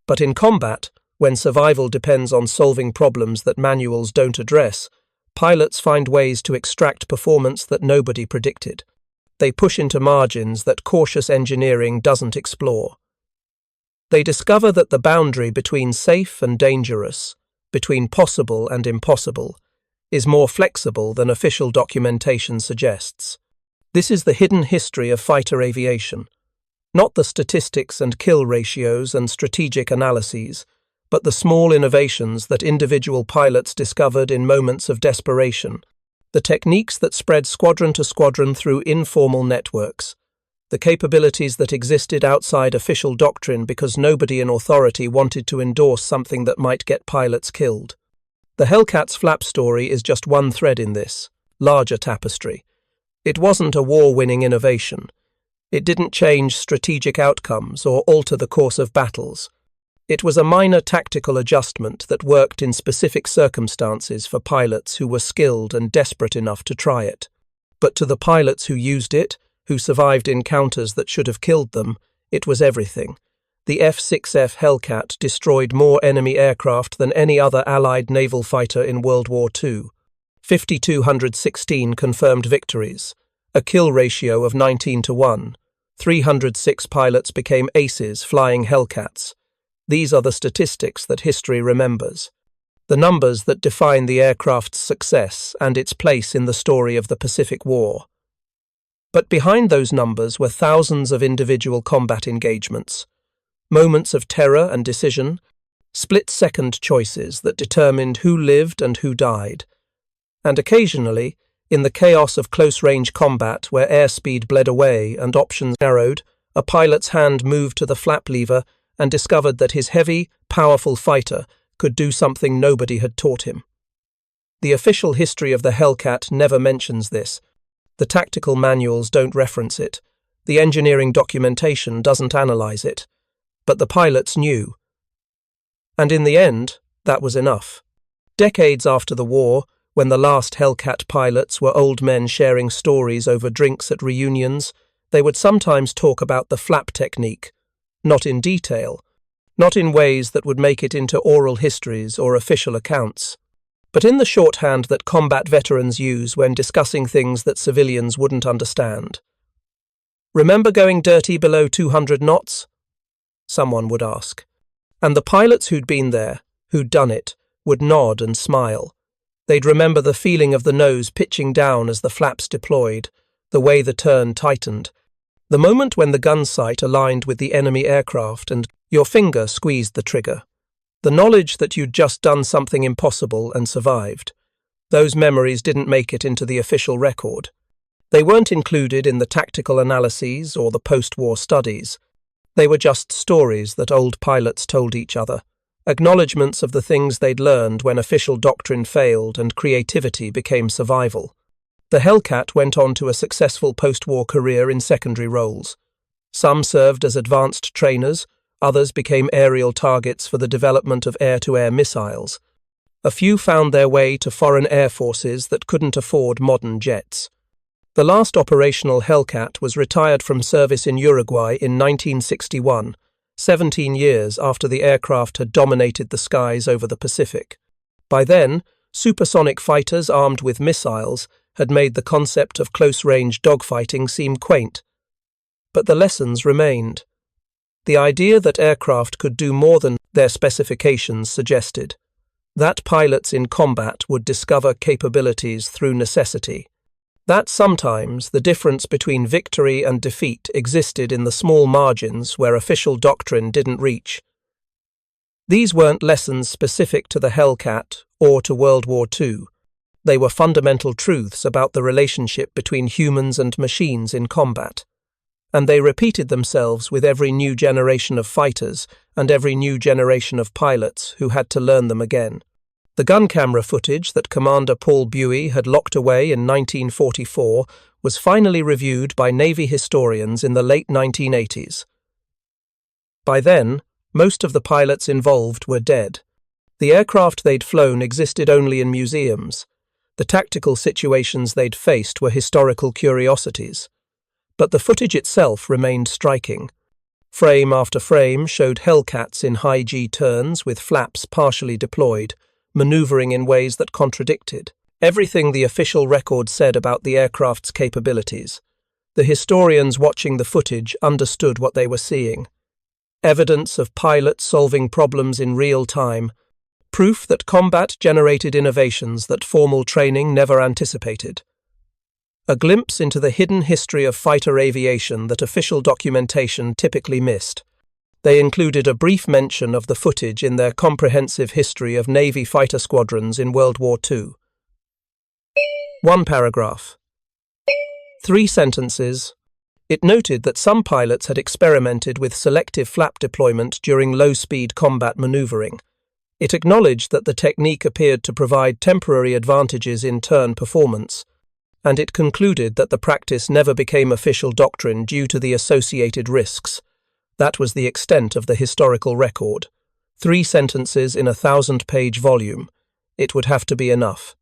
But in combat, when survival depends on solving problems that manuals don't address, pilots find ways to extract performance that nobody predicted. They push into margins that cautious engineering doesn't explore. They discover that the boundary between safe and dangerous, between possible and impossible, is more flexible than official documentation suggests. This is the hidden history of fighter aviation. Not the statistics and kill ratios and strategic analyses, but the small innovations that individual pilots discovered in moments of desperation, the techniques that spread squadron to squadron through informal networks, the capabilities that existed outside official doctrine because nobody in authority wanted to endorse something that might get pilots killed. The Hellcat's flap story is just one thread in this larger tapestry. It wasn't a war-winning innovation. It didn't change strategic outcomes or alter the course of battles. It was a minor tactical adjustment that worked in specific circumstances for pilots who were skilled and desperate enough to try it. But to the pilots who used it, who survived encounters that should have killed them, it was everything. The F-6F Hellcat destroyed more enemy aircraft than any other Allied naval fighter in World War II. 5,216 confirmed victories, a kill ratio of 19-1. 306 pilots became aces flying Hellcats. These are the statistics that history remembers. The numbers that define the aircraft's success and its place in the story of the Pacific War. But behind those numbers were thousands of individual combat engagements, moments of terror and decision, split-second choices that determined who lived and who died. And occasionally, in the chaos of close-range combat where airspeed bled away and options narrowed, a pilot's hand moved to the flap lever and discovered that his heavy, powerful fighter could do something nobody had taught him. The official history of the Hellcat never mentions this. The tactical manuals don't reference it. The engineering documentation doesn't analyze it, but the pilots knew. And in the end, that was enough. Decades after the war, when the last Hellcat pilots were old men sharing stories over drinks at reunions, they would sometimes talk about the flap technique, not in detail, not in ways that would make it into oral histories or official accounts, but in the shorthand that combat veterans use when discussing things that civilians wouldn't understand. "Remember going dirty below 200 knots?" someone would ask. And the pilots who'd been there, who'd done it, would nod and smile. They'd remember the feeling of the nose pitching down as the flaps deployed, the way the turn tightened, the moment when the gun sight aligned with the enemy aircraft and your finger squeezed the trigger. The knowledge that you'd just done something impossible and survived. Those memories didn't make it into the official record. They weren't included in the tactical analyses or the post-war studies. They were just stories that old pilots told each other, acknowledgements of the things they'd learned when official doctrine failed and creativity became survival. The Hellcat went on to a successful post-war career in secondary roles. Some served as advanced trainers, others became aerial targets for the development of air-to-air missiles. A few found their way to foreign air forces that couldn't afford modern jets. The last operational Hellcat was retired from service in Uruguay in 1961, 17 years after the aircraft had dominated the skies over the Pacific. By then, supersonic fighters armed with missiles had made the concept of close-range dogfighting seem quaint. But the lessons remained. The idea that aircraft could do more than their specifications suggested. That pilots in combat would discover capabilities through necessity. That sometimes the difference between victory and defeat existed in the small margins where official doctrine didn't reach. These weren't lessons specific to the Hellcat or to World War II. They were fundamental truths about the relationship between humans and machines in combat. And they repeated themselves with every new generation of fighters and every new generation of pilots who had to learn them again. The gun camera footage that Commander Paul Buey had locked away in 1944 was finally reviewed by Navy historians in the late 1980s. By then, most of the pilots involved were dead. The aircraft they'd flown existed only in museums. The tactical situations they'd faced were historical curiosities. But the footage itself remained striking. Frame after frame showed Hellcats in high G turns with flaps partially deployed, maneuvering in ways that contradicted everything the official record said about the aircraft's capabilities. The historians watching the footage understood what they were seeing. Evidence of pilots solving problems in real time, proof that combat generated innovations that formal training never anticipated. A glimpse into the hidden history of fighter aviation that official documentation typically missed. They included a brief mention of the footage in their comprehensive history of Navy fighter squadrons in World War II. 1 paragraph. 3 sentences. It noted that some pilots had experimented with selective flap deployment during low-speed combat maneuvering. It acknowledged that the technique appeared to provide temporary advantages in turn performance, and it concluded that the practice never became official doctrine due to the associated risks. That was the extent of the historical record. 3 sentences in a 1,000-page volume. It would have to be enough.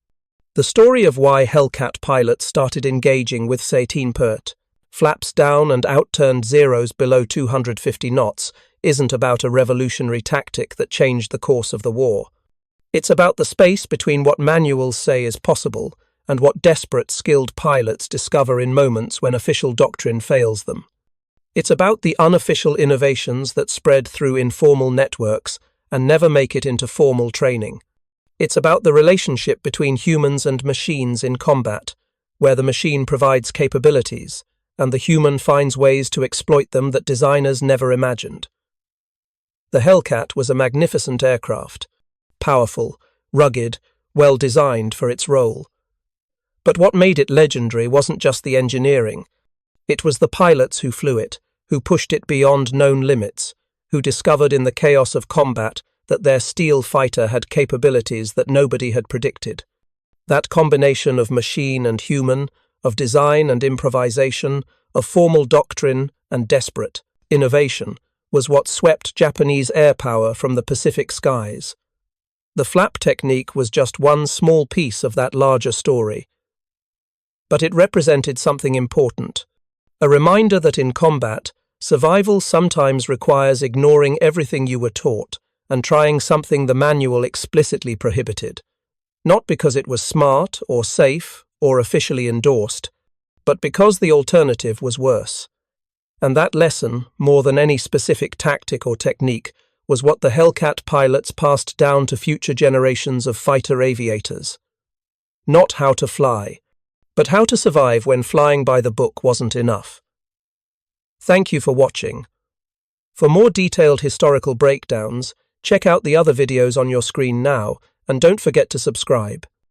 The story of why Hellcat pilots started engaging with nineteenth, flaps down and outturned zeros below 250 knots, isn't about a revolutionary tactic that changed the course of the war. It's about the space between what manuals say is possible and what desperate, skilled pilots discover in moments when official doctrine fails them. It's about the unofficial innovations that spread through informal networks and never make it into formal training. It's about the relationship between humans and machines in combat, where the machine provides capabilities, and the human finds ways to exploit them that designers never imagined. The Hellcat was a magnificent aircraft, powerful, rugged, well designed for its role. But what made it legendary wasn't just the engineering. It was the pilots who flew it, who pushed it beyond known limits, who discovered in the chaos of combat that their steel fighter had capabilities that nobody had predicted. That combination of machine and human, of design and improvisation, of formal doctrine and desperate innovation, was what swept Japanese air power from the Pacific skies. The flap technique was just one small piece of that larger story. But it represented something important, a reminder that in combat, survival sometimes requires ignoring everything you were taught and trying something the manual explicitly prohibited, not because it was smart or safe or officially endorsed, but because the alternative was worse. And that lesson, more than any specific tactic or technique, was what the Hellcat pilots passed down to future generations of fighter aviators. Not how to fly, but how to survive when flying by the book wasn't enough. Thank you for watching. For more detailed historical breakdowns, check out the other videos on your screen now, and don't forget to subscribe.